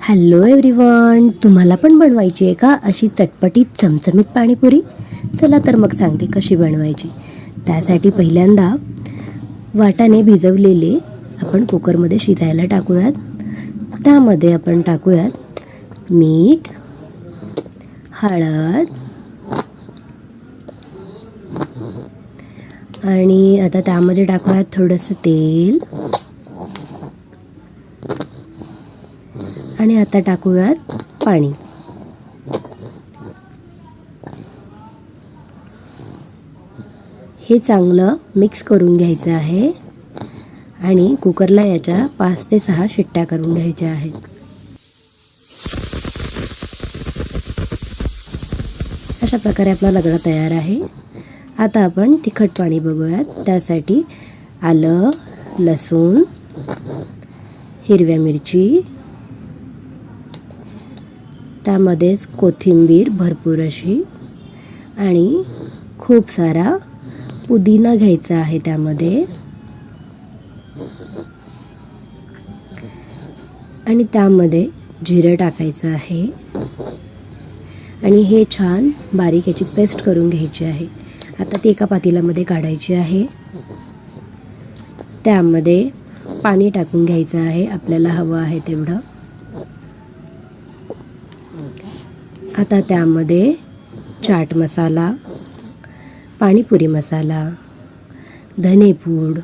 Hello everyone, तुम्हाला पण बनवायची आहे का अशी चटपटीत चमचमीत पाणीपुरी? चला तर मग सांगते कशी बनवायची. त्यासाठी पहिल्यांदा वाटाणे भिजवलेले आपण कुकरमध्ये शिजायला टाकूयात. त्यामध्ये आपण टाकूयात मीठ, हळद आणि आता त्यामध्ये टाकूयात थोडंसं तेल आणि आता टाकूयात पाणी. हे चांगलं मिक्स करून घ्यायचं आहे आणि कुकरला याच्या 5 ते 6 शिट्ट्या करून घ्यायच्या आहेत. अशा प्रकारे आपला रगडा तयार आहे. आता आपण तिखट पाणी बघूयात. त्यासाठी आलं, लसूण, हिरव्या मिरची, त्यामध्येच कोथिंबीर भरपूर अशी आणि खूप सारा पुदिना घ्यायचा आहे. त्यामध्ये आणि त्यामध्ये जिरं टाकायचं आहे आणि हे छान बारीक याची पेस्ट करून घ्यायची आहे. आता ती एका पातेल्यामध्ये काढायची आहे. त्यामध्ये पाणी टाकून घ्यायचं आहे आपल्याला हवं आहे तेवढं. आता त्यामध्ये चाट मसाला, पाणीपुरी मसाला, धनेपूड,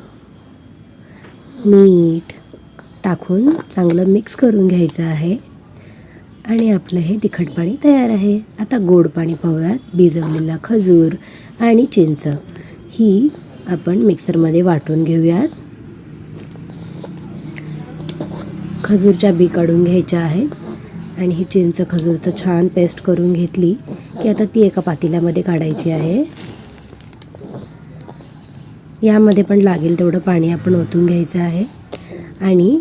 मीठ टाकून चांगलं मिक्स करून घ्यायचं आहे आणि आपलं हे तिखट पाणी तयार आहे. आता गोड पाणी पाहूयात. भिजवलेला खजूर आणि चिंच ही आपण मिक्सरमध्ये वाटून घेऊयात. खजूरच्या बी काढून घ्यायच्या आहेत आणि ही चिंच खजूरचं छान पेस्ट करून घेतली की आता ती एका पातेल्यामध्ये काढायची आहे. यामध्ये पण लागेल तेवढं पाणी आपण ओतून घ्यायचं आहे आणि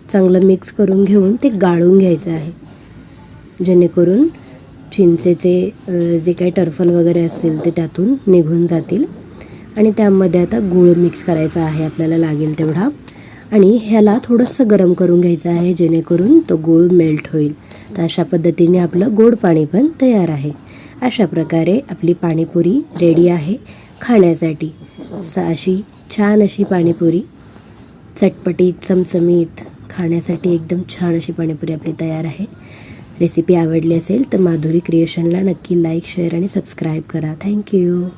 चांगलं मिक्स करून घेऊन ते गाळून घ्यायचं आहे, जेणेकरून चिंचेचे जे काही टरफल वगैरे असेल ते त्यातून निघून जातील. आणि त्यामध्ये आता गूळ मिक्स करायचा आहे आपल्याला लागेल तेवढा आणि ह्याला थोडंसं गरम करून घ्यायचं आहे, जेणेकरून तो गूळ मेल्ट होईल. तर अशा पद्धतीने आपलं गोड पाणी पण तयार आहे. अशा प्रकारे आपली पाणीपुरी रेडी आहे खाण्यासाठी. अशी छान अशी पाणीपुरी चटपटीत चमचमीत खाण्यासाठी एकदम छान अशी पाणीपुरी आपली तयार आहे. रेसिपी आवडली असेल तर माधुरी क्रिएशनला नक्की लाईक, शेअर आणि सबस्क्राईब करा. थँक्यू.